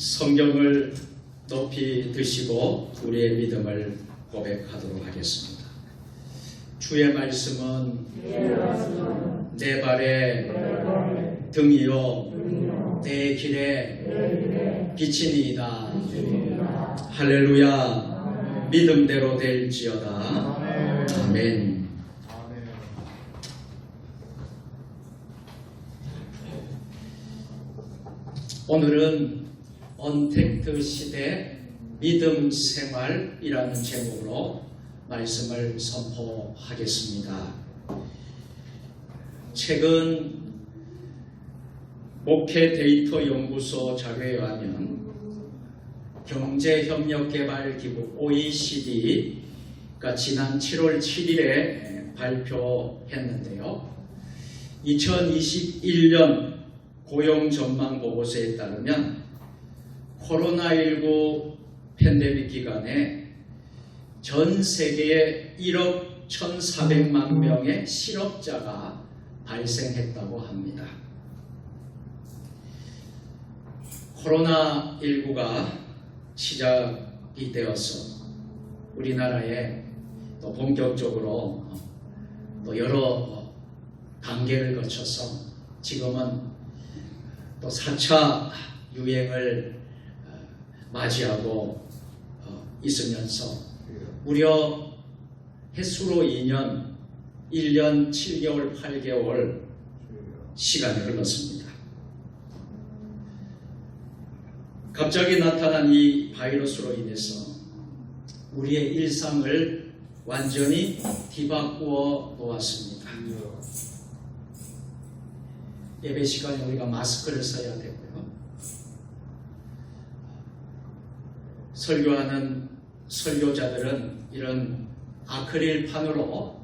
성경을 높이 드시고 우리의 믿음을 고백하도록 하겠습니다. 주의 말씀은 내 발의 등이요 내 길의 빛이니이다. 할렐루야. 믿음대로 될지어다. 아멘. 오늘은 언택트 시대 믿음 생활이라는 제목으로 말씀을 선포하겠습니다. 최근 목회 데이터 연구소 자료에 의하면 경제협력개발기구 OECD가 지난 7월 7일에 발표했는데요. 2021년 고용 전망 보고서에 따르면 코로나19 팬데믹 기간에 전 세계에 1억 1,400만 명의 실업자가 발생했다고 합니다. 코로나19가 시작이 되어서 우리나라에 또 본격적으로 또 여러 단계를 거쳐서 지금은 또 4차 유행을 맞이하고 있으면서 무려 횟수로 2년, 1년 7개월, 8개월 시간이 흘렀습니다. 갑자기 나타난 이 바이러스로 인해서 우리의 일상을 완전히 뒤바꾸어 놓았습니다. 예배 시간에 우리가 마스크를 써야 되고요. 설교하는 설교자들은 이런 아크릴판으로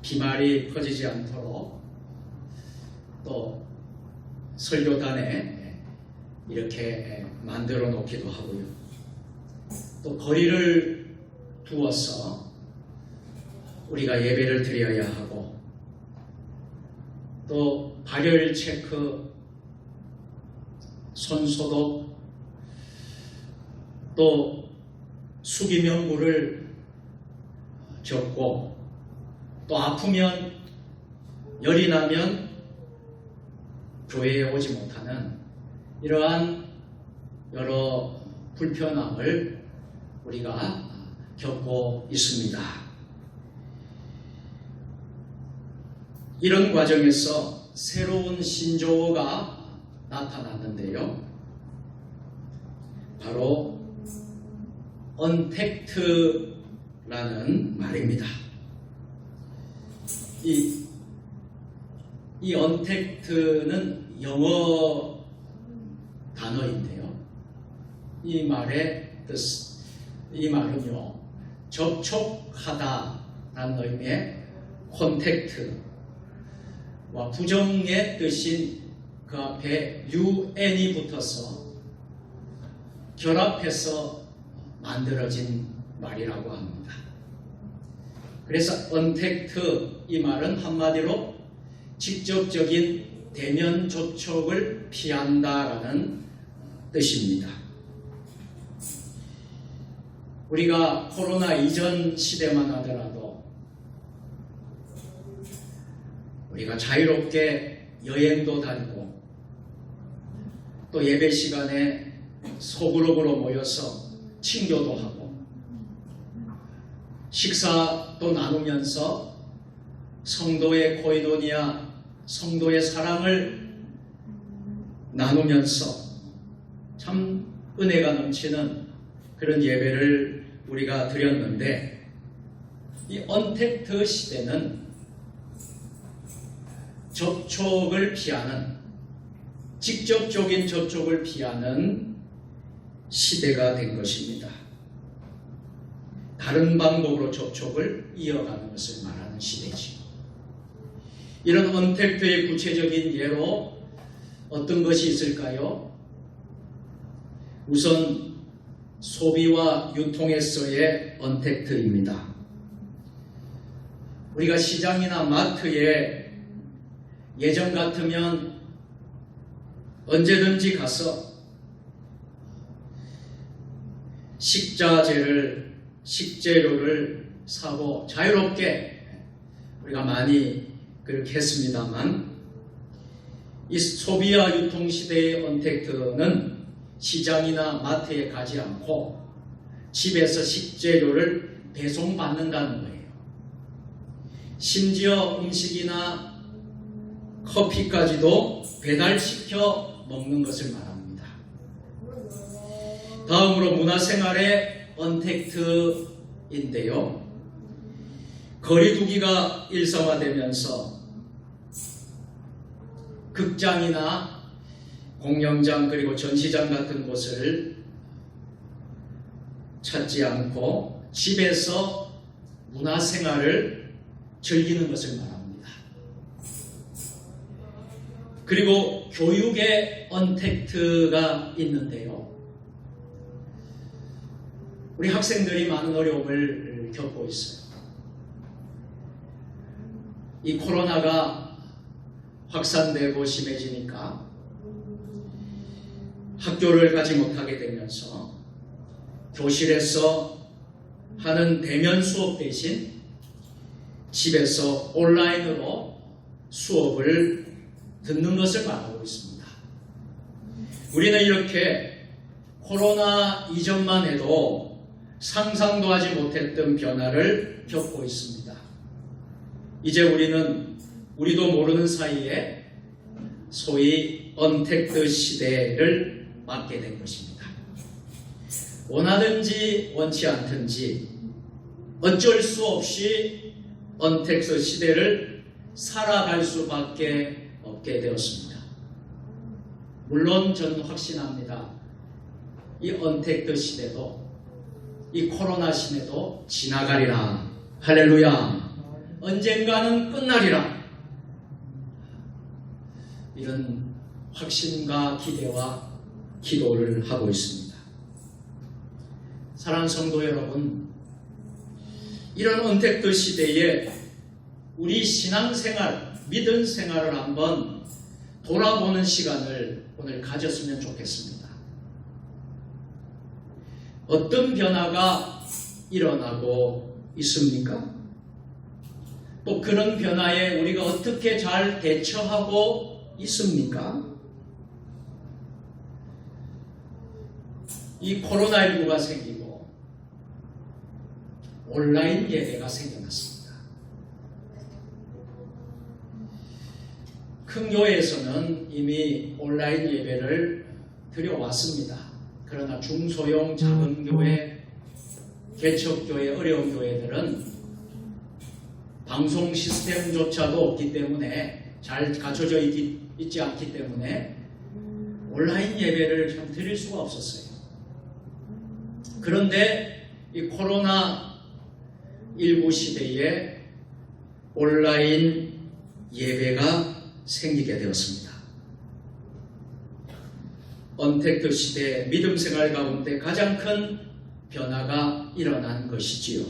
비말이 퍼지지 않도록 또 설교단에 이렇게 만들어 놓기도 하고요. 또 거리를 두어서 우리가 예배를 드려야 하고 또 발열 체크, 손소독, 또 수기면 물을 적고 또 아프면 열이 나면 교회에 오지 못하는 이러한 여러 불편함을 우리가 겪고 있습니다. 이런 과정에서 새로운 신조어가 나타났는데요. 바로 언택트라는 말입니다. 이 언택트는 영어 단어인데요. 이 말의 뜻, 이 말은요, 접촉하다라는 의미의 콘택트와 부정의 뜻인 그 앞에 un이 붙어서 결합해서 만들어진 말이라고 합니다. 그래서 언택트, 이 말은 한마디로 직접적인 대면 접촉을 피한다라는 뜻입니다. 우리가 코로나 이전 시대만 하더라도 우리가 자유롭게 여행도 다니고 또 예배 시간에 소그룹으로 모여서 친교도 하고 식사도 나누면서 성도의 코이도니아, 성도의 사랑을 나누면서 참 은혜가 넘치는 그런 예배를 우리가 드렸는데, 이 언택트 시대는 접촉을 피하는, 직접적인 접촉을 피하는 시대가 된 것입니다. 다른 방법으로 접촉을 이어가는 것을 말하는 시대지. 이런 언택트의 구체적인 예로 어떤 것이 있을까요? 우선 소비와 유통에서의 언택트입니다. 우리가 시장이나 마트에 예전 같으면 언제든지 가서 식재료를 사고 자유롭게 우리가 많이 그렇게 했습니다만, 이 소비와 유통시대의 언택트는 시장이나 마트에 가지 않고 집에서 식재료를 배송받는다는 거예요. 심지어 음식이나 커피까지도 배달시켜 먹는 것을 말합니다. 다음으로 문화생활의 언택트인데요. 거리두기가 일상화되면서 극장이나 공연장 그리고 전시장 같은 곳을 찾지 않고 집에서 문화생활을 즐기는 것을 말합니다. 그리고 교육의 언택트가 있는데요. 우리 학생들이 많은 어려움을 겪고 있어요. 이 코로나가 확산되고 심해지니까 학교를 가지 못하게 되면서 교실에서 하는 대면 수업 대신 집에서 온라인으로 수업을 듣는 것을 말하고 있습니다. 우리는 이렇게 코로나 이전만 해도 상상도 하지 못했던 변화를 겪고 있습니다. 이제 우리도 모르는 사이에 소위 언택트 시대를 맞게 된 것입니다. 원하든지 원치 않든지 어쩔 수 없이 언택트 시대를 살아갈 수밖에 없게 되었습니다. 물론 저는 확신합니다. 이 언택트 시대도 이 코로나 시대도 지나가리라. 할렐루야. 언젠가는 끝나리라. 이런 확신과 기대와 기도를 하고 있습니다. 사랑하는 성도 여러분, 이런 언택트 시대에 우리 신앙생활, 믿음 생활을 한번 돌아보는 시간을 오늘 가졌으면 좋겠습니다. 어떤 변화가 일어나고 있습니까? 또 그런 변화에 우리가 어떻게 잘 대처하고 있습니까? 이 코로나19가 생기고 온라인 예배가 생겨났습니다. 큰 교회에서는 이미 온라인 예배를 드려왔습니다. 그러나 중소형 작은 교회, 개척교회, 어려운 교회들은 방송 시스템조차도 없기 때문에 잘 갖춰져 있지 않기 때문에 온라인 예배를 좀 드릴 수가 없었어요. 그런데 이 코로나19 시대에 온라인 예배가 생기게 되었습니다. 언택트 시대 믿음 생활 가운데 가장 큰 변화가 일어난 것이지요.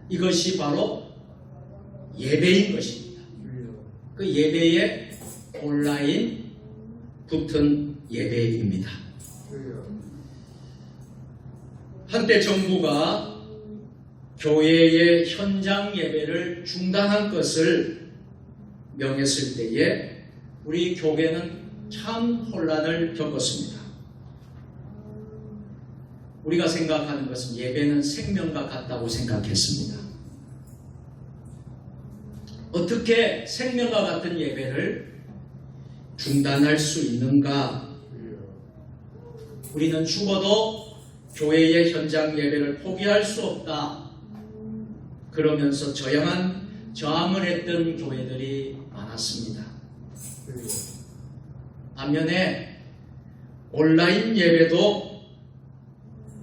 이것이 바로 예배인 것입니다. 그 예배에 온라인 붙은 예배입니다. 한때 정부가 교회의 현장 예배를 중단한 것을 명했을 때에 우리 교회는 참 혼란을 겪었습니다. 우리가 생각하는 것은 예배는 생명과 같다고 생각했습니다. 어떻게 생명과 같은 예배를 중단할 수 있는가? 우리는 죽어도 교회의 현장 예배를 포기할 수 없다. 그러면서 저항을 했던 교회들이 많았습니다. 반면에 온라인 예배도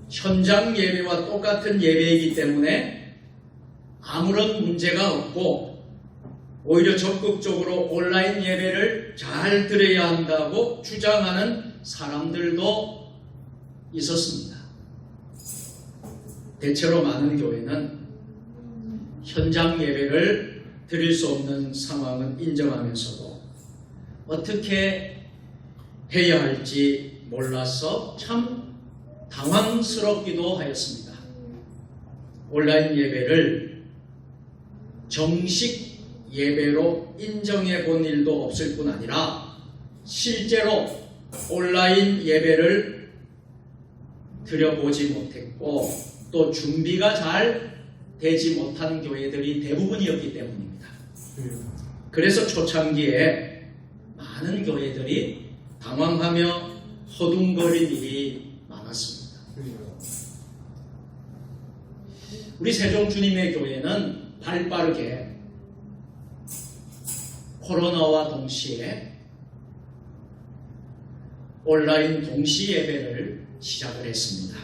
현장 예배와 똑같은 예배이기 때문에 아무런 문제가 없고 오히려 적극적으로 온라인 예배를 잘 드려야 한다고 주장하는 사람들도 있었습니다. 대체로 많은 교회는 현장 예배를 드릴 수 없는 상황은 인정하면서도 어떻게 해야 할지 몰라서 참 당황스럽기도 하였습니다. 온라인 예배를 정식 예배로 인정해 본 일도 없을 뿐 아니라 실제로 온라인 예배를 드려보지 못했고 또 준비가 잘 되지 못한 교회들이 대부분이었기 때문입니다. 그래서 초창기에 많은 교회들이 당황하며 허둥거릴 일이 많았습니다. 우리 세종 주님의 교회는 발빠르게 코로나와 동시에 온라인 동시 예배를 시작을 했습니다.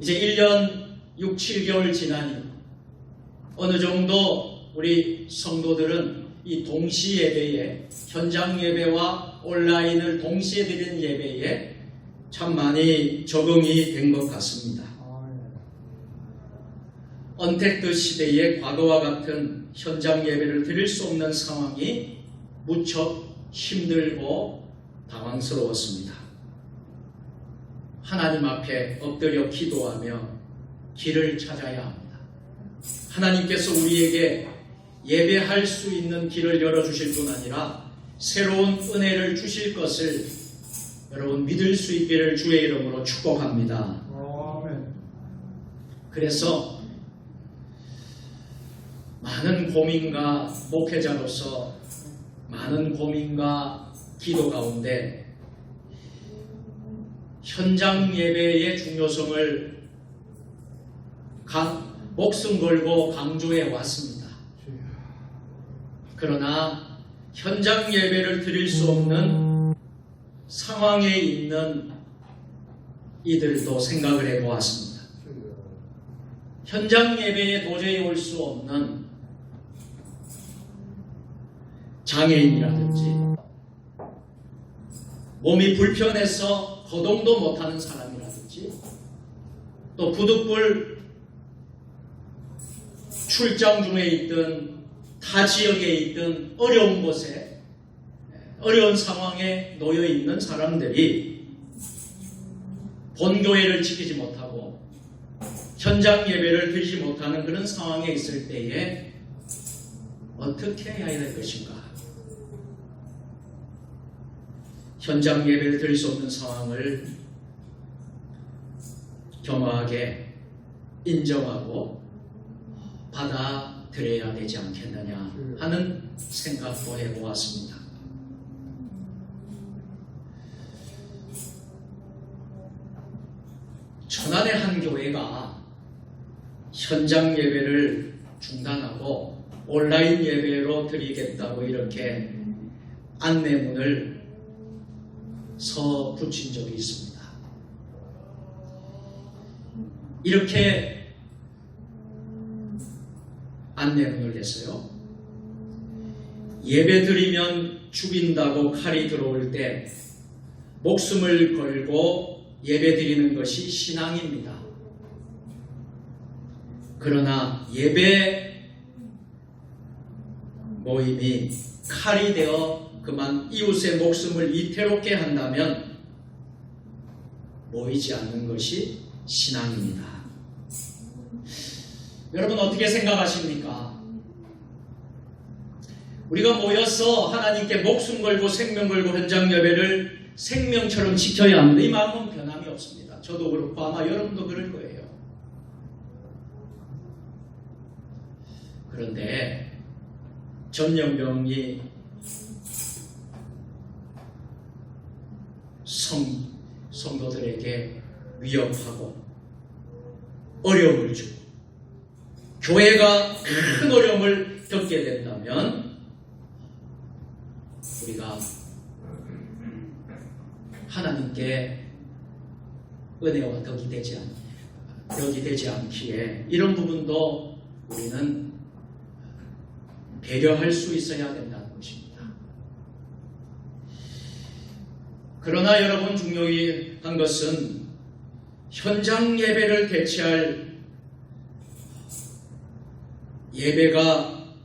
이제 1년 6, 7개월 지나니 어느 정도 우리 성도들은 이 동시 예배에 현장 예배와 온라인을 동시에 드리는 예배에 참 많이 적응이 된 것 같습니다. 언택트 시대의 과거와 같은 현장 예배를 드릴 수 없는 상황이 무척 힘들고 당황스러웠습니다. 하나님 앞에 엎드려 기도하며 길을 찾아야 합니다. 하나님께서 우리에게 예배할 수 있는 길을 열어주실 뿐 아니라 새로운 은혜를 주실 것을 여러분 믿을 수 있기를 주의 이름으로 축복합니다. 그래서 많은 고민과 목회자로서 많은 고민과 기도 가운데 현장 예배의 중요성을 목숨 걸고 강조해 왔습니다. 그러나 현장 예배를 드릴 수 없는 상황에 있는 이들도 생각을 해보았습니다. 현장 예배에 도저히 올 수 없는 장애인이라든지 몸이 불편해서 거동도 못하는 사람이라든지 또 부득불 출장 중에 있든 타 지역에 있든 어려운 곳에 어려운 상황에 놓여 있는 사람들이 본교회를 지키지 못하고 현장 예배를 드리지 못하는 그런 상황에 있을 때에 어떻게 해야 될 것인가? 현장 예배를 드릴 수 없는 상황을 겸허하게 인정하고 받아들여야 되지 않겠느냐 하는 생각도 해보았습니다. 천안의 한 교회가 현장 예배를 중단하고 온라인 예배로 드리겠다고 이렇게 안내문을 붙인 적이 있습니다. 이렇게 안내문을 냈어요. 예배 드리면 죽인다고 칼이 들어올 때 목숨을 걸고 예배 드리는 것이 신앙입니다. 그러나 예배 모임이 칼이 되어 그만 이웃의 목숨을 위태롭게 한다면 모이지 않는 것이 신앙입니다. 여러분 어떻게 생각하십니까? 우리가 모여서 하나님께 목숨 걸고 생명 걸고 현장 예배를 생명처럼 지켜야 하는데 이 마음은 변함이 없습니다. 저도 그렇고 아마 여러분도 그럴 거예요. 그런데 전염병이 성도들에게 위협하고 어려움을 주고 교회가 큰 어려움을 겪게 된다면 우리가 하나님께 은혜와 덕이 되지 않기에 이런 부분도 우리는 배려할 수 있어야 된다는 것입니다. 그러나 여러분 중요한 것은 현장 예배를 대체할 예배가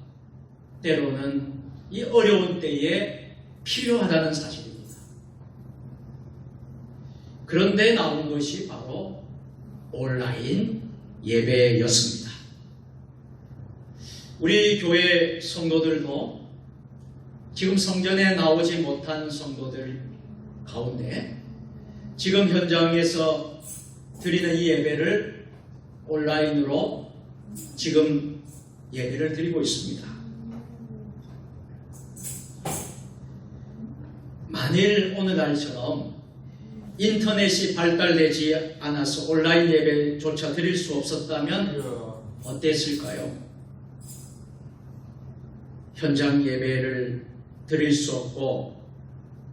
때로는 이 어려운 때에 필요하다는 사실입니다. 그런데 나온 것이 바로 온라인 예배였습니다. 우리 교회 성도들도 지금 성전에 나오지 못한 성도들 가운데 지금 현장에서 드리는 이 예배를 온라인으로 지금 예배를 드리고 있습니다. 만일 오늘날처럼 인터넷이 발달되지 않아서 온라인 예배조차 드릴 수 없었다면 어땠을까요? 현장 예배를 드릴 수 없고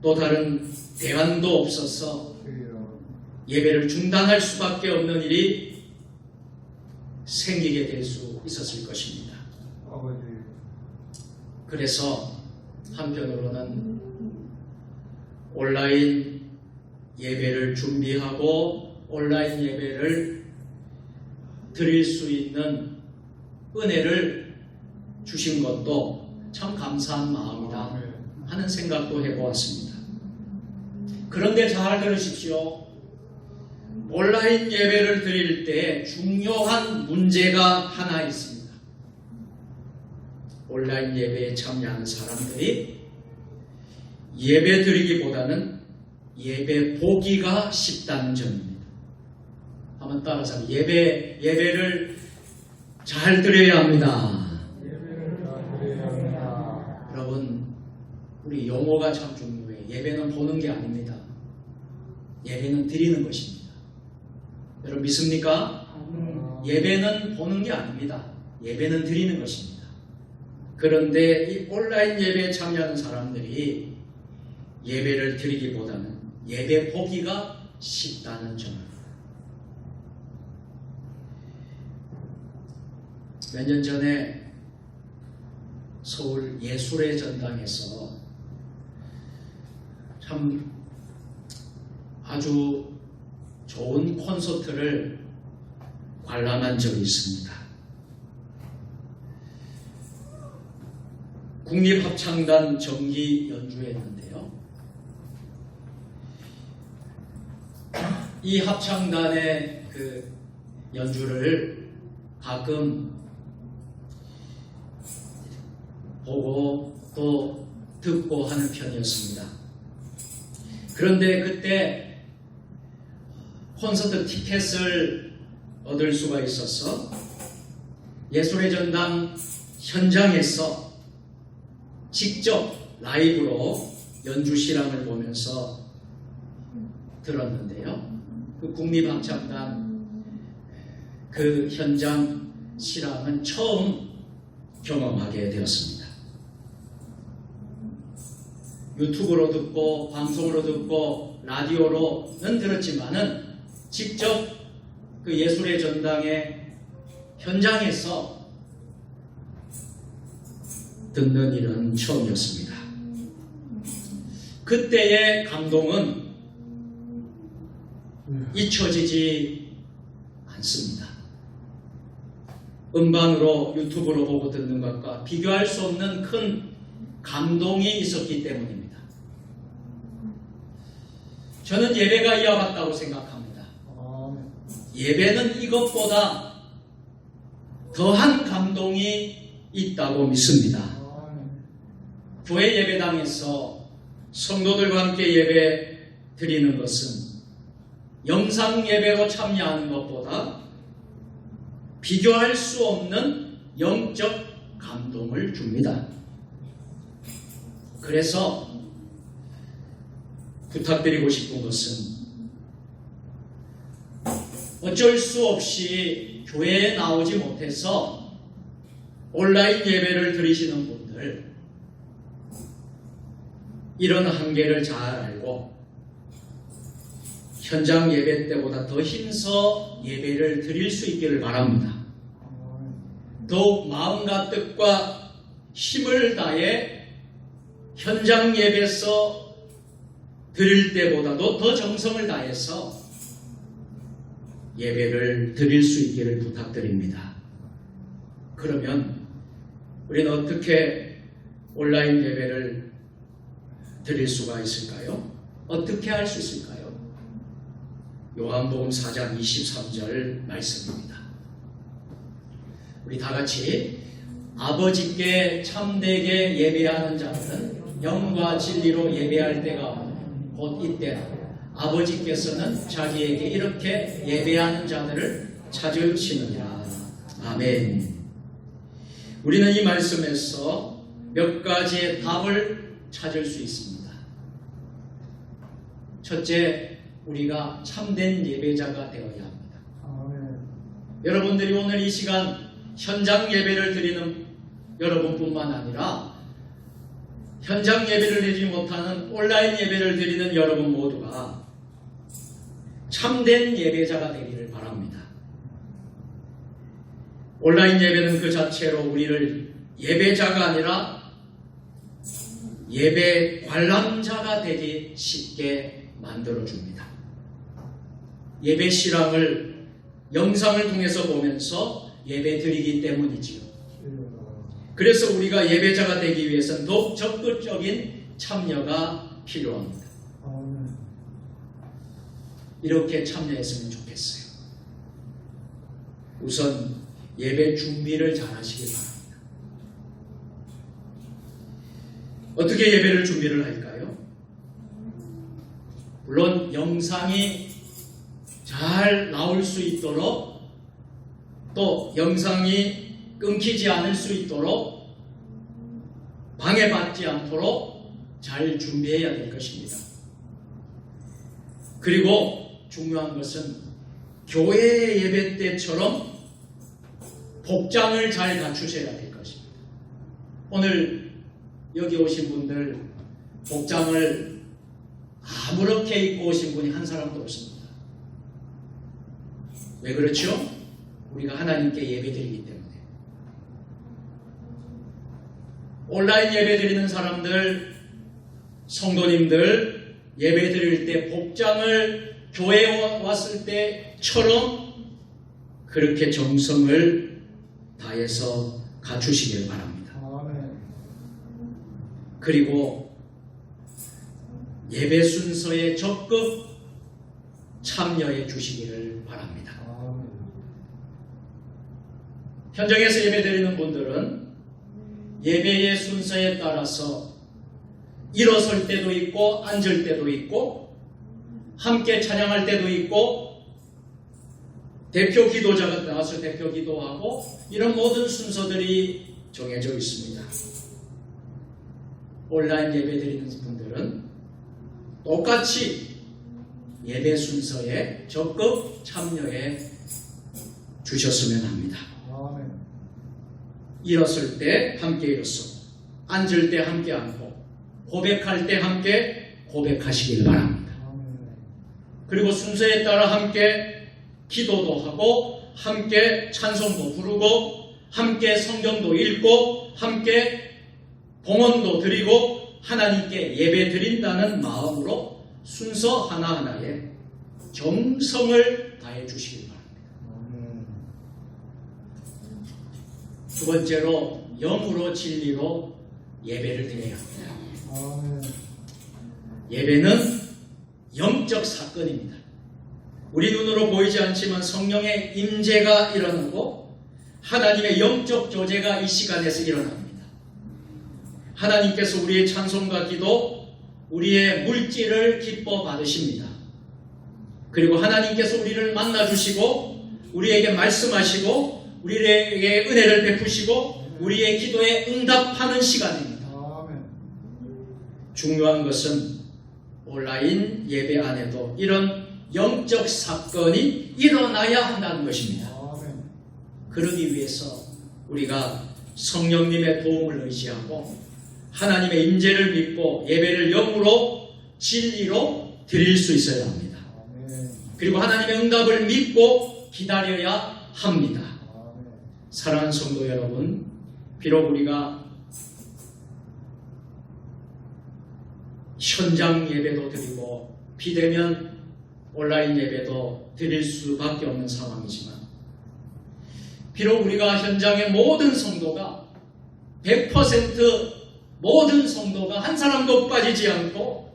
또 다른 대안도 없어서 예배를 중단할 수밖에 없는 일이 생기게 될 수 있었을 것입니다. 그래서 한편으로는 온라인 예배를 준비하고 온라인 예배를 드릴 수 있는 은혜를 주신 것도 참 감사한 마음이다 하는 생각도 해보았습니다. 그런데 잘 들으십시오. 온라인 예배를 드릴 때 중요한 문제가 하나 있습니다. 온라인 예배에 참여하는 사람들이 예배 드리기보다는 예배 보기가 쉽다는 점입니다. 한번 따라서 예배를 잘 드려야 합니다. 여러분, 우리 용어가 참 중요해요. 예배는 보는 게 아닙니다. 예배는 드리는 것입니다. 여러분 믿습니까? 예배는 보는 게 아닙니다. 예배는 드리는 것입니다. 그런데 이 온라인 예배에 참여하는 사람들이 예배를 드리기보다는 예배 보기가 쉽다는 점입니다. 몇 년 전에 서울 예술의 전당에서 참 아주 좋은 콘서트를 관람한 적이 있습니다. 국립합창단 정기 연주회였는데요. 이 합창단의 그 연주를 가끔 보고 또 듣고 하는 편이었습니다. 그런데 그때 콘서트 티켓을 얻을 수가 있어서 예술의 전당 현장에서 직접 라이브로 연주 실황을 보면서 들었는데요. 그 국립합창단 그 현장 실황은 처음 경험하게 되었습니다. 유튜브로 듣고 방송으로 듣고 라디오로는 들었지만은 직접 그 예술의 전당의 현장에서 듣는 일은 처음이었습니다. 그때의 감동은 잊혀지지 않습니다. 음반으로 유튜브로 보고 듣는 것과 비교할 수 없는 큰 감동이 있었기 때문입니다. 저는 예배가 이와 같다고 생각합니다. 예배는 이것보다 더한 감동이 있다고 믿습니다. 교회 예배당에서 성도들과 함께 예배 드리는 것은 영상 예배로 참여하는 것보다 비교할 수 없는 영적 감동을 줍니다. 그래서 부탁드리고 싶은 것은 어쩔 수 없이 교회에 나오지 못해서 온라인 예배를 드리시는 분들, 이런 한계를 잘 알고 현장 예배 때보다 더 힘써 예배를 드릴 수 있기를 바랍니다. 더욱 마음과 뜻과 힘을 다해 현장 예배에서 드릴 때보다도 더 정성을 다해서 예배를 드릴 수 있기를 부탁드립니다. 그러면 우리는 어떻게 온라인 예배를 드릴 수가 있을까요? 어떻게 할 수 있을까요? 요한복음 4장 23절 말씀입니다. 우리 다 같이 아버지께 참되게 예배하는 자는 영과 진리로 예배할 때가 곧 이때라. 아버지께서는 자기에게 이렇게 예배하는 자들을 찾으시느니라. 아멘. 우리는 이 말씀에서 몇 가지의 답을 찾을 수 있습니다. 첫째, 우리가 참된 예배자가 되어야 합니다. 아멘. 여러분들이 오늘 이 시간 현장 예배를 드리는 여러분뿐만 아니라 현장 예배를 드리지 못하는 온라인 예배를 드리는 여러분 모두가 참된 예배자가 되기를 바랍니다. 온라인 예배는 그 자체로 우리를 예배자가 아니라 예배 관람자가 되기 쉽게 만들어줍니다. 예배 실황을 영상을 통해서 보면서 예배 드리기 때문이지요. 그래서 우리가 예배자가 되기 위해서는 더욱 적극적인 참여가 필요합니다. 이렇게 참여했으면 좋겠어요. 우선 예배 준비를 잘 하시기 바랍니다. 어떻게 예배를 준비를 할까요? 물론 영상이 잘 나올 수 있도록 또 영상이 끊기지 않을 수 있도록 방해받지 않도록 잘 준비해야 될 것입니다. 그리고 중요한 것은 교회 예배 때처럼 복장을 잘 갖추셔야 될 것입니다. 오늘 여기 오신 분들 복장을 아무렇게 입고 오신 분이 한 사람도 없습니다. 왜 그렇죠? 우리가 하나님께 예배드리기 때문에. 온라인 예배 드리는 사람들, 성도님들 예배 드릴 때 복장을 교회에 왔을 때처럼 그렇게 정성을 다해서 갖추시길 바랍니다. 그리고 예배 순서에 적극 참여해 주시기를 바랍니다. 현장에서 예배 드리는 분들은 예배의 순서에 따라서 일어설 때도 있고 앉을 때도 있고 함께 찬양할 때도 있고 대표 기도자가 나와서 대표 기도하고 이런 모든 순서들이 정해져 있습니다. 온라인 예배 드리는 분들은 똑같이 예배 순서에 적극 참여해 주셨으면 합니다. 일었을 때 함께 일어서고 앉을 때 함께 앉고 고백할 때 함께 고백하시길 바랍니다. 그리고 순서에 따라 함께 기도도 하고 함께 찬송도 부르고 함께 성경도 읽고 함께 봉헌도 드리고 하나님께 예배 드린다는 마음으로 순서 하나하나에 정성을 다해 주시길 바랍니다. 두 번째로 영으로 진리로 예배를 드려야 합니다. 예배는 영적 사건입니다. 우리 눈으로 보이지 않지만 성령의 임재가 일어나고 하나님의 영적 교제가 이 시간에서 일어납니다. 하나님께서 우리의 찬송과 기도, 우리의 물질을 기뻐 받으십니다. 그리고 하나님께서 우리를 만나주시고 우리에게 말씀하시고 우리에게 은혜를 베푸시고 우리의 기도에 응답하는 시간입니다. 중요한 것은 온라인 예배 안에도 이런 영적 사건이 일어나야 한다는 것입니다. 그러기 위해서 우리가 성령님의 도움을 의지하고 하나님의 임재를 믿고 예배를 영으로 진리로 드릴 수 있어야 합니다. 그리고 하나님의 응답을 믿고 기다려야 합니다. 사랑하는 성도 여러분, 비록 우리가 현장 예배도 드리고 비대면 온라인 예배도 드릴 수밖에 없는 상황이지만 비록 우리가 현장의 모든 성도가 100% 모든 성도가 한 사람도 빠지지 않고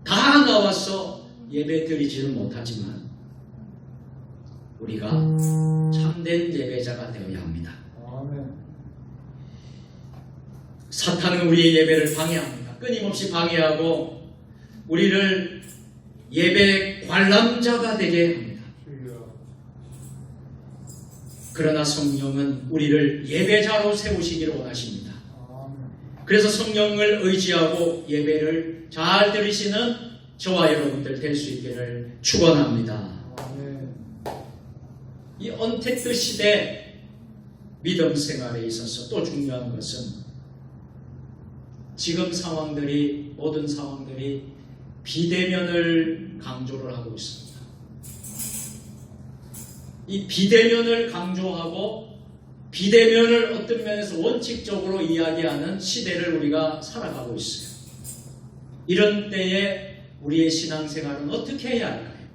다 나와서 예배 드리지는 못하지만 우리가 참된 예배자가 되어야 합니다. 사탄은 우리의 예배를 방해합니다. 끊임없이 방해하고 우리를 예배 관람자가 되게 합니다. 그러나 성령은 우리를 예배자로 세우시기를 원하십니다. 그래서 성령을 의지하고 예배를 잘 드리시는 저와 여러분들 될 수 있기를 축원합니다. 이 언택트 시대 믿음 생활에 있어서 또 중요한 것은 지금 상황들이 모든 상황들이 비대면을 강조를 하고 있습니다. 이 비대면을 강조하고 비대면을 어떤 면에서 원칙적으로 이야기하는 시대를 우리가 살아가고 있어요. 이런 때에 우리의 신앙생활은 어떻게 해야 할까요?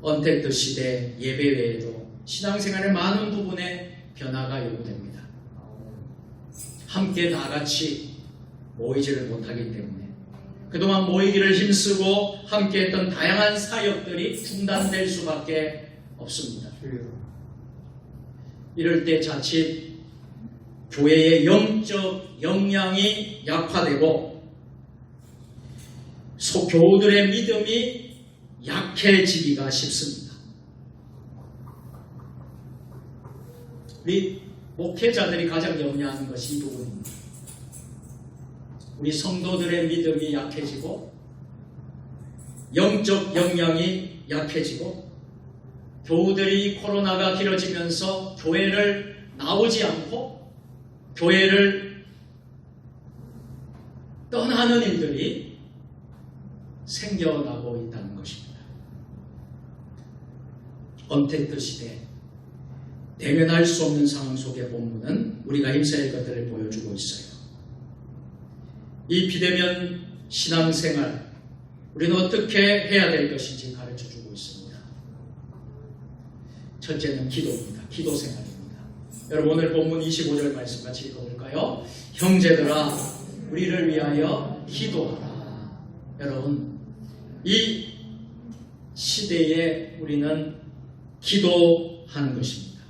언택트 시대 예배 외에도 신앙생활의 많은 부분에 변화가 요구됩니다. 함께 다 같이 모이지를 못하기 때문에 그동안 모이기를 힘쓰고 함께 했던 다양한 사역들이 중단될 수밖에 없습니다. 이럴 때 자칫 교회의 영적 역량이 약화되고 교우들의 믿음이 약해지기가 쉽습니다. 우리 목회자들이 가장 염려하는 것이 이 부분입니다. 우리 성도들의 믿음이 약해지고 영적 역량이 약해지고 교우들이 코로나가 길어지면서 교회를 나오지 않고 교회를 떠나는 일들이 생겨나고 있다는 것입니다. 언택트 시대 대면할 수 없는 상황 속의 본문은 우리가 힘써야 할 것들을 보여주고 있어요. 이 비대면 신앙생활 우리는 어떻게 해야 될 것인지 가르쳐주고 있습니다. 첫째는 기도입니다. 기도 생활입니다. 여러분 오늘 본문 25절 말씀 같이 읽어볼까요? 형제들아 우리를 위하여 기도하라. 여러분 이 시대에 우리는 기도하는 것입니다.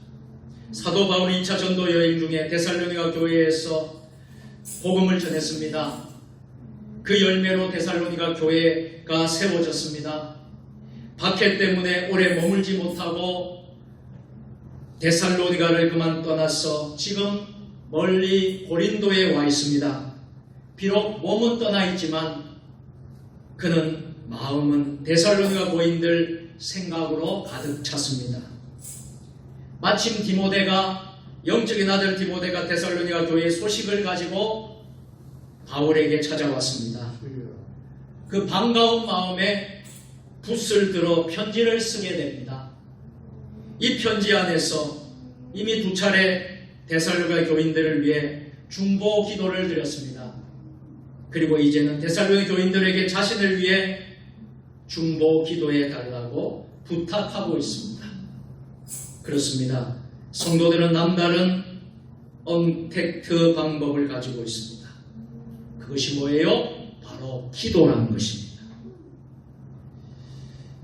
사도 바울이 2차 전도 여행 중에 데살로니가 교회에서 복음을 전했습니다. 그 열매로 데살로니가 교회가 세워졌습니다. 박해 때문에 오래 머물지 못하고 데살로니가를 그만 떠나서 지금 멀리 고린도에 와 있습니다. 비록 몸은 떠나 있지만 그는 마음은 데살로니가 고인들 생각으로 가득 찼습니다. 마침 디모데가 영적인 아들 디모데가 데살로니가 교회의 소식을 가지고 바울에게 찾아왔습니다. 그 반가운 마음에 붓을 들어 편지를 쓰게 됩니다. 이 편지 안에서 이미 2차례 데살로니가 교인들을 위해 중보 기도를 드렸습니다. 그리고 이제는 데살로니가 교인들에게 자신을 위해 중보 기도해 달라고 부탁하고 있습니다. 그렇습니다. 성도들은 남다른 언택트 방법을 가지고 있습니다. 그것이 뭐예요? 바로 기도라는 것입니다.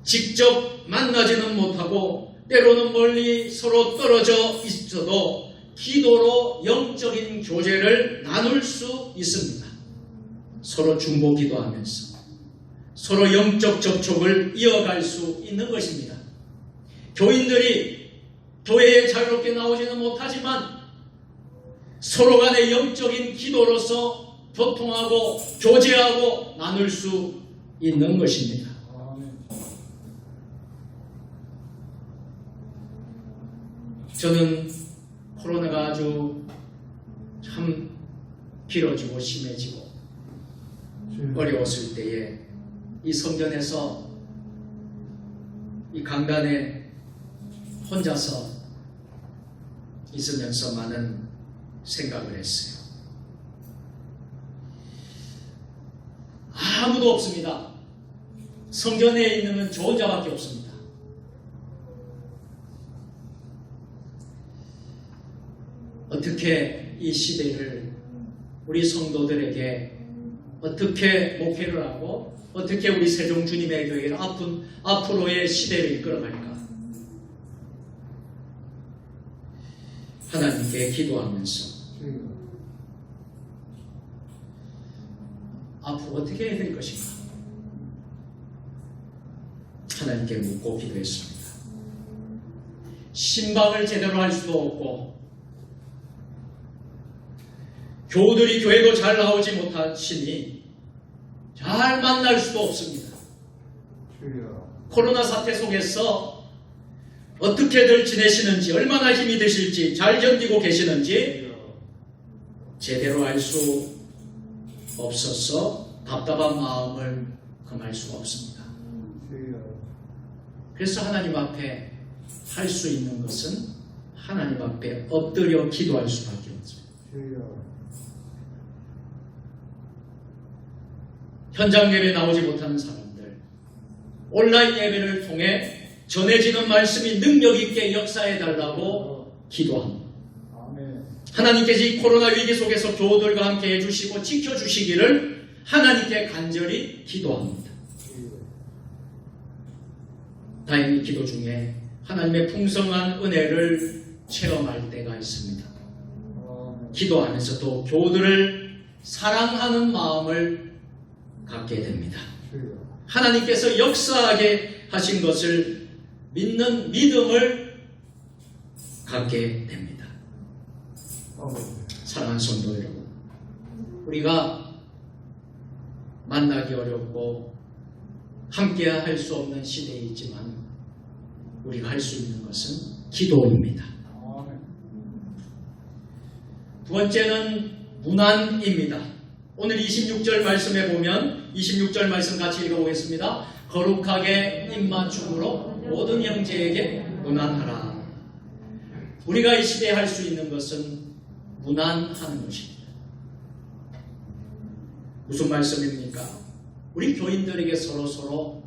직접 만나지는 못하고 때로는 멀리 서로 떨어져 있어도 기도로 영적인 교제를 나눌 수 있습니다. 서로 중보 기도하면서 서로 영적 접촉을 이어갈 수 있는 것입니다. 교인들이 교회에 자유롭게 나오지는 못하지만 서로 간의 영적인 기도로서 교통하고 교제하고 나눌 수 있는 것입니다. 저는 코로나가 아주 참 길어지고 심해지고 어려웠을 때에 이 성전에서 이 강단에 혼자서 있으면서 많은 생각을 했어요. 아무도 없습니다. 성전에 있는 건 저 혼자밖에 없습니다. 어떻게 이 시대를 우리 성도들에게 어떻게 목회를 하고 어떻게 우리 세종 주님의 교회를 앞으로의 시대를 이끌어갈까? 하나님께 기도하면서 앞으로 어떻게 해야 될 것인가? 하나님께 묻고 기도했습니다. 신방을 제대로 할 수도 없고 교우들이 교회도 잘 나오지 못하시니 잘 만날 수도 없습니다. 코로나 사태 속에서 어떻게들 지내시는지, 얼마나 힘이 드실지, 잘 견디고 계시는지 제대로 알 수 없어서 답답한 마음을 금할 수가 없습니다. 그래서 하나님 앞에 할 수 있는 것은 하나님 앞에 엎드려 기도할 수밖에 없습니다. 현장 예배 나오지 못하는 사람들, 온라인 예배를 통해 전해지는 말씀이 능력 있게 역사해 달라고 기도합니다. 하나님께서 이 코로나 위기 속에서 교우들과 함께 해주시고 지켜주시기를 하나님께 간절히 기도합니다. 다행히 기도 중에 하나님의 풍성한 은혜를 체험할 때가 있습니다. 기도하면서 또 교우들을 사랑하는 마음을 갖게 됩니다. 하나님께서 역사하게 하신 것을 믿는 믿음을 갖게 됩니다. 사랑하는 성도 여러분, 우리가 만나기 어렵고 함께 할 수 없는 시대에 있지만 우리가 할 수 있는 것은 기도입니다. 두 번째는 문안입니다. 오늘 26절 말씀에 보면 26절 말씀 같이 읽어보겠습니다. 거룩하게 입맞춤으로 모든 형제에게 문안하라. 우리가 이 시대에 할 수 있는 것은 문안하는 것입니다. 무슨 말씀입니까? 우리 교인들에게 서로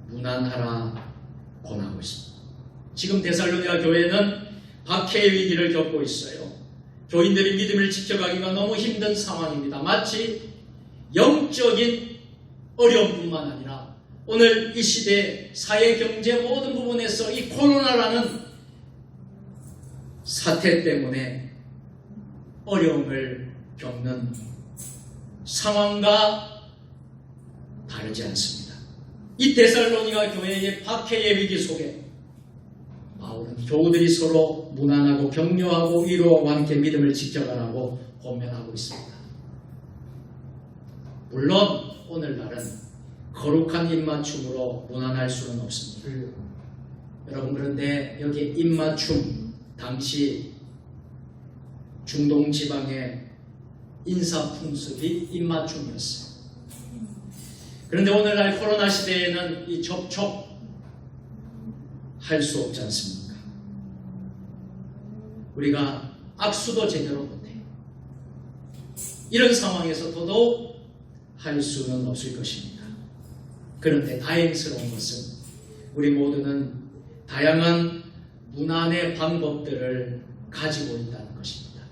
문안하라 권하고 있습니다. 지금 데살로니가 교회는 박해의 위기를 겪고 있어요. 교인들이 믿음을 지켜가기가 너무 힘든 상황입니다. 마치 영적인 어려움뿐만 아니라 오늘 이 시대 사회, 경제 모든 부분에서 이 코로나라는 사태 때문에 어려움을 겪는 상황과 다르지 않습니다. 이 데살로니가 교회의 박해의 위기 속에 바울은 교우들이 서로 문안하고 격려하고 위로하고 함께 믿음을 지켜가라고 권면하고 있습니다. 물론 오늘날은 거룩한 입맞춤으로 문안할 수는 없습니다. 여러분, 그런데 여기에 입맞춤, 당시 중동 지방의 인사풍습이 입맞춤이었어요. 그런데 오늘날 코로나 시대에는 이 접촉 할 수 없지 않습니까? 우리가 악수도 제대로 못해요. 이런 상황에서 더더욱 할 수는 없을 것입니다. 그런데 다행스러운 것은 우리 모두는 다양한 문안의 방법들을 가지고 있다는 것입니다.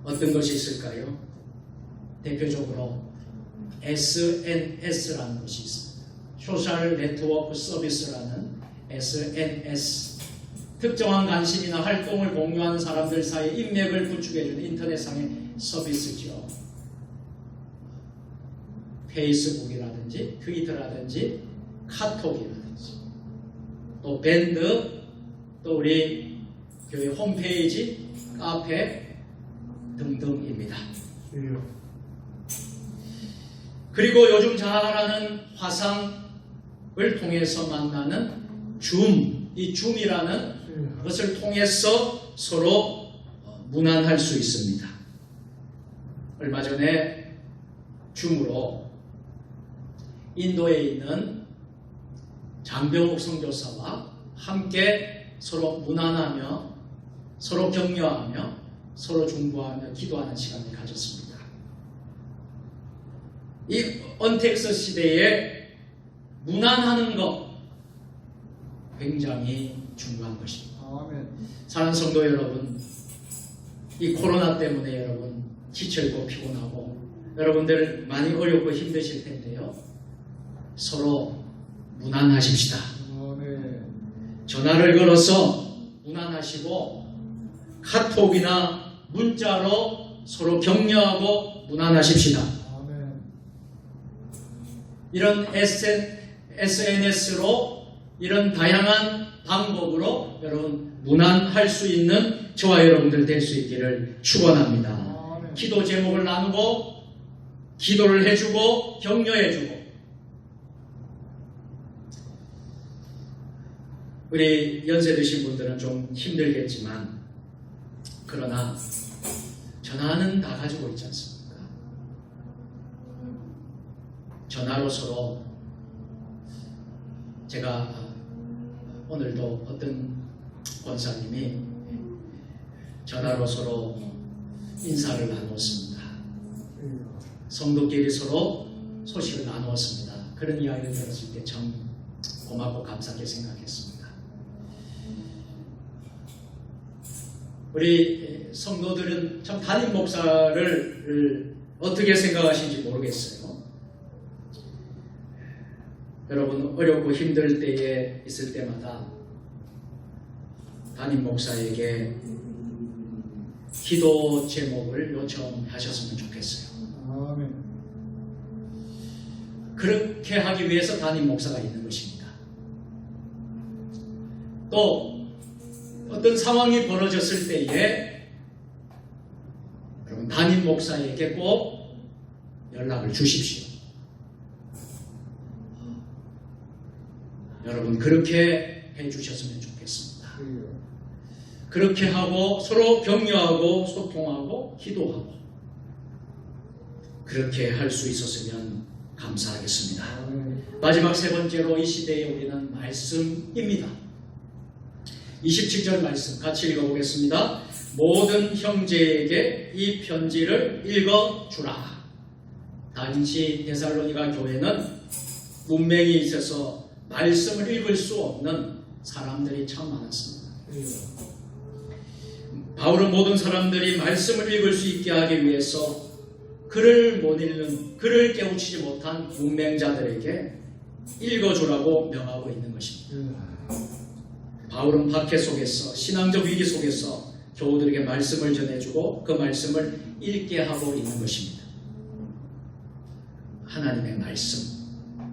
어떤 것이 있을까요? 대표적으로 SNS라는 것이 있습니다. 소셜 네트워크 서비스라는 SNS, 특정한 관심이나 활동을 공유하는 사람들 사이에 인맥을 구축해주는 인터넷상의 서비스죠. 페이스북이라든지 트위터라든지 카톡이라든지 또 밴드, 또 우리 교회 홈페이지, 카페 등등입니다. 그리고 요즘 자라나는 화상을 통해서 만나는 이 줌이라는 것을 통해서 서로 문안할 수 있습니다. 얼마 전에 줌으로 인도에 있는 장병욱 선교사와 함께 서로 문안하며 서로 격려하며 서로 중보하며 기도하는 시간을 가졌습니다. 이 언택트 시대에 문안하는 것 굉장히 중요한 것입니다. 사랑하는 성도 여러분, 이 코로나 때문에 여러분 지쳐있고 피곤하고 여러분들 많이 어렵고 힘드실 텐데요. 서로 무난하십시다. 전화를 걸어서 무난하시고 카톡이나 문자로 서로 격려하고 무난하십시다. 이런 SNS로 이런 다양한 방법으로 여러분 무난할 수 있는 저와 여러분들 될 수 있기를 축원합니다. 기도 제목을 나누고 기도를 해주고 격려해주고 우리 연세 드신 분들은 좀 힘들겠지만 그러나 전화는 다 가지고 있지 않습니까? 전화로 서로 제가 오늘도 어떤 권사님이 전화로 서로 인사를 나누었습니다. 성도끼리 서로 소식을 나누었습니다. 그런 이야기를 들었을 때 참 고맙고 감사하게 생각했습니다. 우리 성도들은 참 담임 목사를 어떻게 생각하시는지 모르겠어요. 여러분 어렵고 힘들 때에 있을 때마다 담임 목사에게 기도 제목을 요청하셨으면 좋겠어요. 아멘. 그렇게 하기 위해서 담임 목사가 있는 것입니다. 또 어떤 상황이 벌어졌을 때에 여러분 담임 목사에게 꼭 연락을 주십시오. 여러분 그렇게 해주셨으면 좋겠습니다. 그렇게 하고 서로 격려하고 소통하고 기도하고 그렇게 할 수 있었으면 감사하겠습니다. 마지막 세 번째로 이 시대에 우리는 말씀입니다. 27절 말씀 같이 읽어보겠습니다. 모든 형제에게 이 편지를 읽어주라. 당시 데살로니가 교회는 문맹이 있어서 말씀을 읽을 수 없는 사람들이 참 많았습니다. 바울은 모든 사람들이 말씀을 읽을 수 있게 하기 위해서 글을 못 읽는, 글을 깨우치지 못한 문맹자들에게 읽어주라고 명하고 있는 것입니다. 바울은 박해 속에서 신앙적 위기 속에서 교우들에게 말씀을 전해주고 그 말씀을 읽게 하고 있는 것입니다. 하나님의 말씀,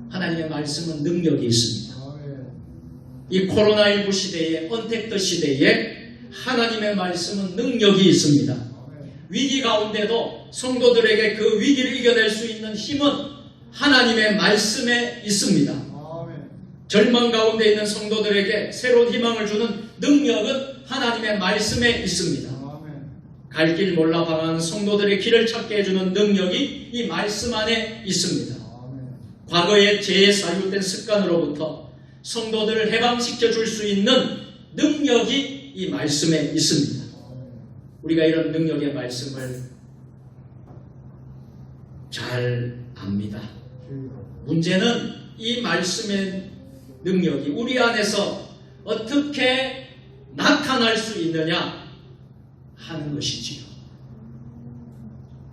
하나님의 말씀은 능력이 있습니다. 이 코로나19 시대에 언택트 시대에 하나님의 말씀은 능력이 있습니다. 위기 가운데도 성도들에게 그 위기를 이겨낼 수 있는 힘은 하나님의 말씀에 있습니다. 절망 가운데 있는 성도들에게 새로운 희망을 주는 능력은 하나님의 말씀에 있습니다. 갈 길 몰라 방황하는 성도들의 길을 찾게 해주는 능력이 이 말씀 안에 있습니다. 과거의 죄에 사유된 습관으로부터 성도들을 해방시켜 줄 수 있는 능력이 이 말씀에 있습니다. 우리가 이런 능력의 말씀을 잘 압니다. 문제는 이 말씀의 능력이 우리 안에서 어떻게 나타날 수 있느냐 하는 것이지요.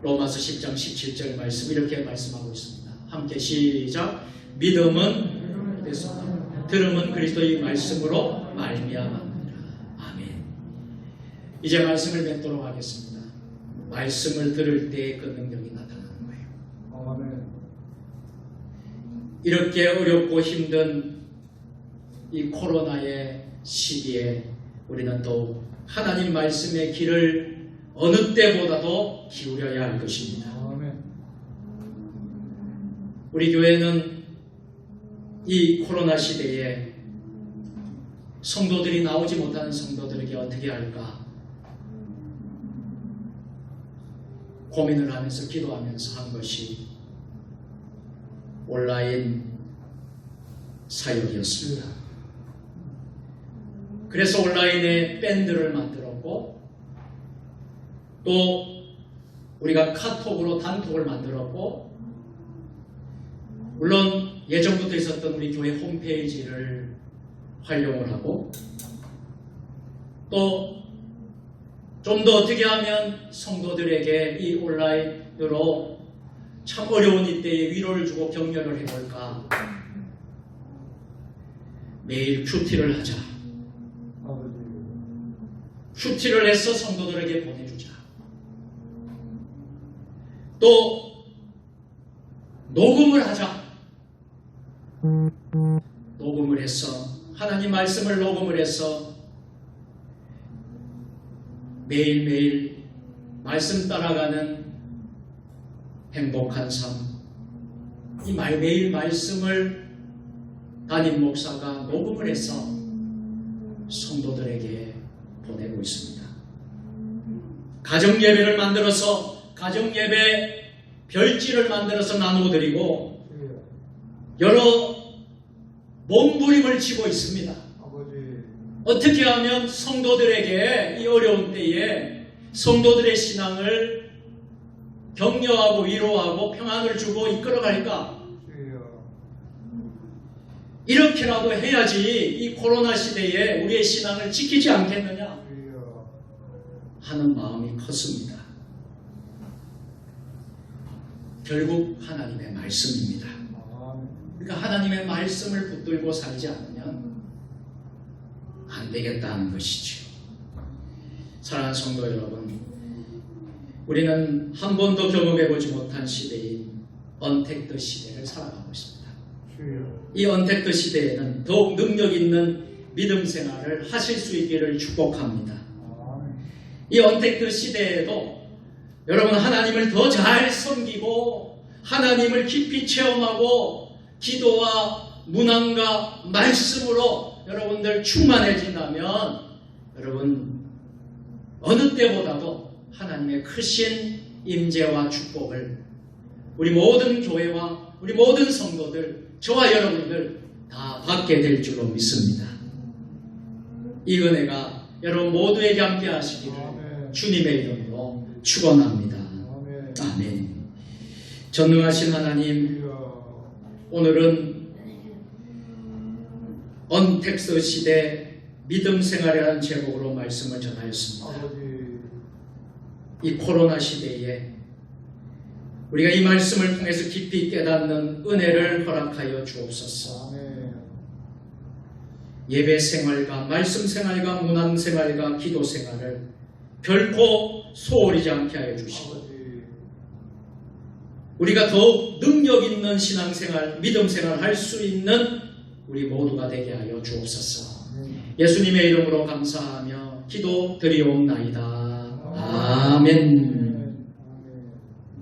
로마서 10장 17절 말씀 이렇게 말씀하고 있습니다. 함께 시작. 믿음은 들음은 그리스도의 말씀으로 말미암았느니라. 아멘. 이제 말씀을 맺도록 하겠습니다. 말씀을 들을 때 그 능력이 나타나는 거예요. 아멘. 이렇게 어렵고 힘든 이 코로나의 시기에 우리는 또 하나님 말씀의 길을 어느 때보다도 기울여야 할 것입니다. 아멘. 우리 교회는 이 코로나 시대에 성도들이 나오지 못하는 성도들에게 어떻게 할까 고민을 하면서 기도하면서 한 것이 온라인 사역이었습니다. 그래서 온라인에 밴드를 만들었고 또 우리가 카톡으로 단톡을 만들었고 물론 예전부터 있었던 우리 교회 홈페이지를 활용을 하고 또 좀 더 어떻게 하면 성도들에게 이 온라인으로 참 어려운 이때에 위로를 주고 격려를 해볼까? 매일 큐티를 하자. 큐티를 해서 성도들에게 보내주자. 또 녹음을 하자. 녹음을 해서 하나님 말씀을 녹음을 해서 매일매일 말씀 따라가는 행복한 삶, 이 매일 말씀을 담임 목사가 녹음을 해서 성도들에게 보내고 있습니다. 가정 예배를 만들어서 가정 예배 별지를 만들어서 나누어 드리고 여러 몸부림을 치고 있습니다. 어떻게 하면 성도들에게 이 어려운 때에 성도들의 신앙을 격려하고 위로하고 평안을 주고 이끌어갈까? 이렇게라도 해야지 이 코로나 시대에 우리의 신앙을 지키지 않겠느냐 하는 마음이 컸습니다. 결국 하나님의 말씀입니다. 그러니까 하나님의 말씀을 붙들고 살지 않으면 안 되겠다는 것이죠. 사랑하는 성도 여러분, 우리는 한 번도 경험해보지 못한 시대인 언택트 시대를 살아가고 있습니다. 이 언택트 시대에는 더욱 능력 있는 믿음 생활을 하실 수 있기를 축복합니다. 이 언택트 시대에도 여러분 하나님을 더 잘 섬기고 하나님을 깊이 체험하고 기도와 문안과 말씀으로 여러분들 충만해진다면 여러분 어느 때보다도 하나님의 크신 임재와 축복을 우리 모든 교회와 우리 모든 성도들, 저와 여러분들 다 받게 될 줄로 믿습니다. 이 은혜가 여러분 모두에게 함께 하시기를 주님의 이름으로 축원합니다. 아멘. 전능하신 하나님, 오늘은 언택트 시대 믿음 생활이라는 제목으로 말씀을 전하였습니다. 이 코로나 시대에 우리가 이 말씀을 통해서 깊이 깨닫는 은혜를 허락하여 주옵소서. 예배 생활과 말씀 생활과 문안 생활과 기도 생활을 결코 소홀히지 않게 하여 주시고 우리가 더욱 능력 있는 신앙생활, 믿음 생활을 할 수 있는 우리 모두가 되게 하여 주옵소서. 예수님의 이름으로 감사하며 기도 드리옵나이다. 아멘.